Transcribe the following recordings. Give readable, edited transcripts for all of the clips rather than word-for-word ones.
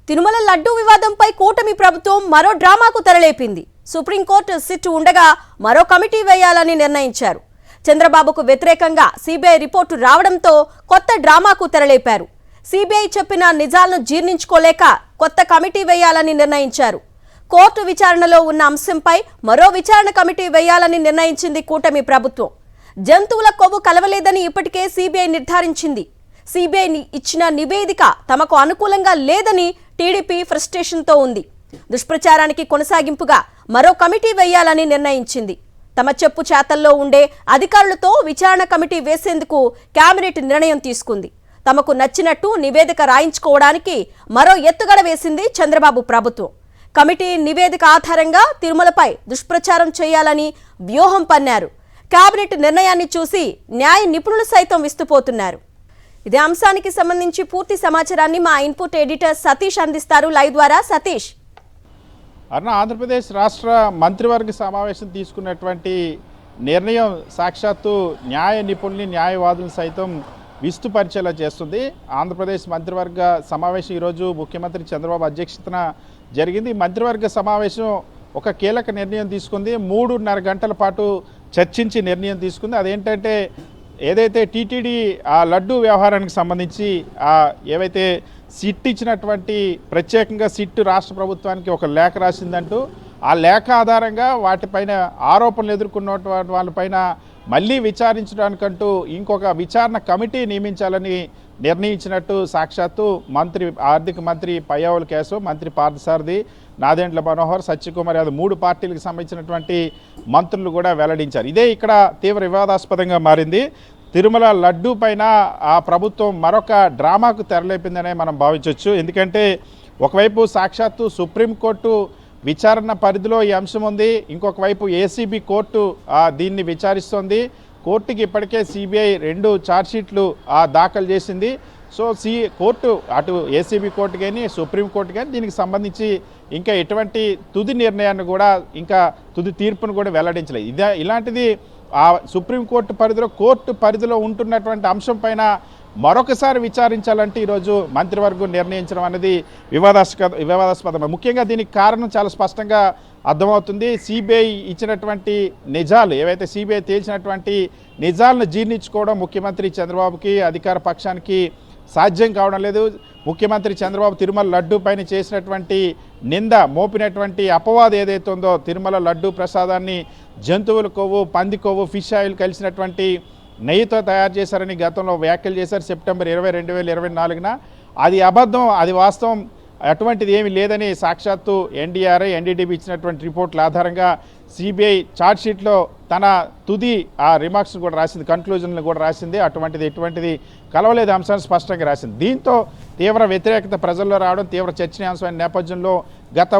తిరుమల లడ్డూ వివాదంపై కూటమి ప్రభుత్వం మరో డ్రామాకు తెరలేపింది. సుప్రీంకోర్టు సిట్ ఉండగా మరో కమిటీ వేయాలని నిర్ణయించారు. చంద్రబాబుకు వ్యతిరేకంగా సిబిఐ రిపోర్టు రావడంతో కొత్త డ్రామాకు తెరలేపారు. సిబిఐ చెప్పిన నిజాలను జీర్ణించుకోలేక కొత్త కమిటీ వేయాలని నిర్ణయించారు. కోర్టు విచారణలో ఉన్న అంశంపై మరో విచారణ కమిటీ వేయాలని నిర్ణయించింది కూటమి ప్రభుత్వం. జంతువుల కొవ్వు కలవలేదని ఇప్పటికే సిబిఐ నిర్ధారించింది. సిబిఐ ఇచ్చిన నివేదిక తమకు అనుకూలంగా లేదని టీడీపీ ఫ్రస్ట్రేషన్తో ఉంది. దుష్ప్రచారానికి కొనసాగింపుగా మరో కమిటీ వేయాలని నిర్ణయించింది. తమ చెప్పు చేతల్లో ఉండే అధికారులతో విచారణ కమిటీ వేసేందుకు కేబినెట్ నిర్ణయం తీసుకుంది. తమకు నచ్చినట్టు నివేదిక రాయించుకోవడానికి మరో ఎత్తుగడ వేసింది చంద్రబాబు ప్రభుత్వం. కమిటీ నివేదిక ఆధారంగా తిరుమలపై దుష్ప్రచారం చేయాలని వ్యూహం పన్నారు. కేబినెట్ నిర్ణయాన్ని చూసి న్యాయ నిపుణులు సైతం విస్తుపోతున్నారు. ఇదే అంశానికి సంబంధించి పూర్తి సమాచారాన్ని మా ఇన్పుట్ ఎడిటర్ సతీష్ అందిస్తారు లైవ్ ద్వారా. సతీష్, ఆంధ్రప్రదేశ్ రాష్ట్ర మంత్రివర్గ సమావేశం తీసుకున్నటువంటి నిర్ణయం సాక్షాత్తు న్యాయ నిపుణుల్ని న్యాయవాదులను సైతం విస్తుపరిచేలా చేస్తుంది. ఆంధ్రప్రదేశ్ మంత్రివర్గ సమావేశం ఈరోజు ముఖ్యమంత్రి చంద్రబాబు అధ్యక్షతన జరిగింది. మంత్రివర్గ సమావేశం ఒక కీలక నిర్ణయం తీసుకుంది. 3.5 గంటల పాటు చర్చించి నిర్ణయం తీసుకుంది. అదేంటంటే ఏదైతే టీటీడీ ఆ లడ్డూ వ్యవహారానికి సంబంధించి ఏవైతే సిట్ ఇచ్చినటువంటి ప్రత్యేకంగా సిట్ రాష్ట్ర ప్రభుత్వానికి ఒక లేఖ రాసిందంటూ ఆ లేఖ ఆధారంగా వాటిపైన ఆరోపణలు ఎదుర్కొన్నటువంటి వాళ్ళపైన మళ్ళీ విచారించడానికంటూ ఇంకొక విచారణ కమిటీ నియమించాలని నిర్ణయించినట్టు సాక్షాత్తు ఆర్థిక మంత్రి పయ్యావుల కేశవ్, మంత్రి పార్థసారథి, నాదెండ్ల మనోహర్, సత్యకుమార్ యాదవ్ 3 పార్టీలకు సంబంధించినటువంటి మంత్రులు కూడా వెల్లడించారు. ఇదే ఇక్కడ తీవ్ర వివాదాస్పదంగా మారింది. తిరుమల లడ్డూ పైన ఆ ప్రభుత్వం మరొక డ్రామాకు తెరలేపిందనే మనం భావించవచ్చు. ఎందుకంటే ఒకవైపు సాక్షాత్తు సుప్రీంకోర్టు విచారణ పరిధిలో ఈ అంశం ఉంది, ఇంకొక వైపు ఏసీబీ కోర్టు దీన్ని విచారిస్తోంది. కోర్టుకి ఇప్పటికే సిబిఐ 2 ఛార్జ్షీట్లు దాఖలు చేసింది. సో కోర్టు అటు ఏసీబీ కోర్టు కానీ సుప్రీంకోర్టు కానీ దీనికి సంబంధించి ఇంకా ఎటువంటి తుది నిర్ణయాన్ని కూడా ఇంకా తుది తీర్పును కూడా వెల్లడించలేదు. ఇలాంటిది సుప్రీంకోర్టు కోర్టు పరిధిలో ఉంటున్నటువంటి అంశం పైన మరొకసారి విచారించాలంటే ఈరోజు మంత్రివర్గం నిర్ణయించడం అనేది వివాదాస్పదం. ముఖ్యంగా దీనికి కారణం చాలా స్పష్టంగా అర్థమవుతుంది. సిబిఐ ఇచ్చినటువంటి నిజాలు, ఏవైతే సిబిఐ తేల్చినటువంటి నిజాలను జీర్ణించుకోవడం ముఖ్యమంత్రి చంద్రబాబుకి, అధికార పక్షానికి సాధ్యం కావడం లేదు. ముఖ్యమంత్రి చంద్రబాబు తిరుమల లడ్డూ పైన చేసినటువంటి నింద, మోపినటువంటి అపవాదం ఏదైతే ఉందో, తిరుమల లడ్డూ ప్రసాదాన్ని జంతువుల కొవ్వు, పంది కొవ్వు, ఫిష్ ఆయిల్ కలిసినటువంటి నెయ్యితో తయారు చేశారని గతంలో వ్యాఖ్యలు చేశారు. సెప్టెంబర్ 20, 2024న అది అబద్ధం, అది వాస్తవం, అటువంటిది ఏమీ లేదని సాక్షాత్తు ఎన్డీఆర్ఐ, ఎన్డీడీబీ ఇచ్చినటువంటి రిపోర్ట్ల ఆధారంగా సిబిఐ ఛార్జ్షీట్లో తన తుది రిమార్క్స్ కూడా రాసింది, కన్క్లూజన్లు కూడా రాసింది. ఎటువంటిది కలవలేదు అంశాన్ని స్పష్టంగా రాసింది. దీంతో తీవ్ర వ్యతిరేకత ప్రజల్లో రావడం, తీవ్ర చర్చనీయాంశమైన నేపథ్యంలో గత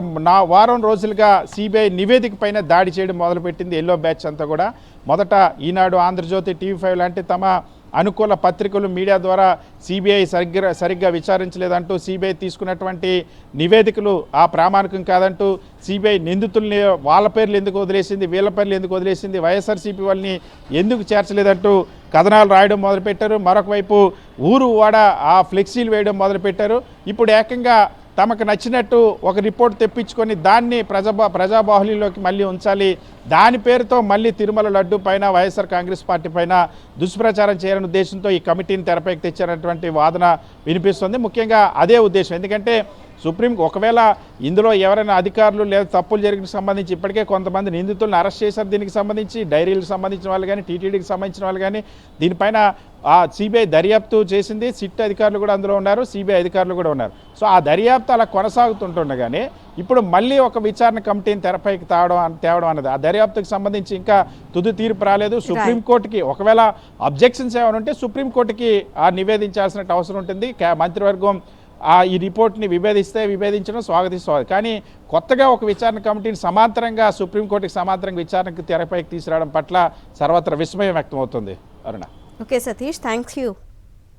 వారం రోజులుగా సిబిఐ నివేదిక పైన దాడి చేయడం మొదలుపెట్టింది ఎల్లో బ్యాచ్ అంతా కూడా. మొదట ఈనాడు, ఆంధ్రజ్యోతి, TV5 లాంటి తమ అనుకూల పత్రికలు, మీడియా ద్వారా సిబిఐ సరిగ్గా విచారించలేదంటూ, సిబిఐ తీసుకున్నటువంటి నివేదికలు ప్రామాణికం కాదంటూ, సిబిఐ నిందితుల్ని వాళ్ళ పేర్లు ఎందుకు వదిలేసింది, వీళ్ళ పేర్లు ఎందుకు వదిలేసింది, వైఎస్ఆర్సీపీ వాళ్ళని ఎందుకు చేర్చలేదంటూ కథనాలు రాయడం మొదలుపెట్టారు. మరొక వైపు ఊరు వాడ ఫ్లెక్సీలు వేయడం మొదలుపెట్టారు. ఇప్పుడు ఏకంగా తమకు నచ్చినట్టు ఒక రిపోర్ట్ తెప్పించుకొని దాన్ని ప్రజాబాహుల్యంలోకి మళ్ళీ ఉంచాలి, దాని పేరుతో మళ్ళీ తిరుమల లడ్డు పైన వైఎస్ఆర్ కాంగ్రెస్ పార్టీ పైన దుష్ప్రచారం చేయాలనే ఉద్దేశంతో ఈ కమిటీని తెరపైకి తెచ్చారన్నటువంటి వాదన వినిపిస్తుంది. ముఖ్యంగా అదే ఉద్దేశం. ఎందుకంటే ఒకవేళ ఇందులో ఎవరైనా అధికారులు లేదా తప్పులు జరిగిన సంబంధించి ఇప్పటికే కొంతమంది నిందితులను అరెస్ట్ చేశారు. దీనికి సంబంధించి డైరీలకు సంబంధించిన వాళ్ళు కానీ, టీటీడీకి సంబంధించిన వాళ్ళు కానీ, దీనిపైన సిబిఐ దర్యాప్తు చేసింది. సిట్ అధికారులు కూడా అందులో ఉన్నారు, సిబిఐ అధికారులు కూడా ఉన్నారు. సో ఆ దర్యాప్తు అలా కొనసాగుతుంటుండగానే ఇప్పుడు మళ్ళీ ఒక విచారణ కమిటీని తెరపైకి తేవడం అన్నది, ఆ దర్యాప్తుకు సంబంధించి ఇంకా తుది తీర్పు రాలేదు. సుప్రీంకోర్టుకి ఒకవేళ అబ్జెక్షన్స్ ఏమైనా ఉంటే సుప్రీంకోర్టుకి నివేదించాల్సిన అవసరం ఉంటుంది. మంత్రివర్గం ఈ రిపోర్ట్ని విభేదించడం స్వాగతిస్తుంది. కానీ కొత్తగా ఒక విచారణ కమిటీని సమాంతరంగా సుప్రీంకోర్టుకి సమాంతరంగా విచారణకు తెరపైకి తీసుకురావడం పట్ల సర్వత్రా విస్మయం వ్యక్తమవుతుంది. Aruna. Okay Satish, thank you.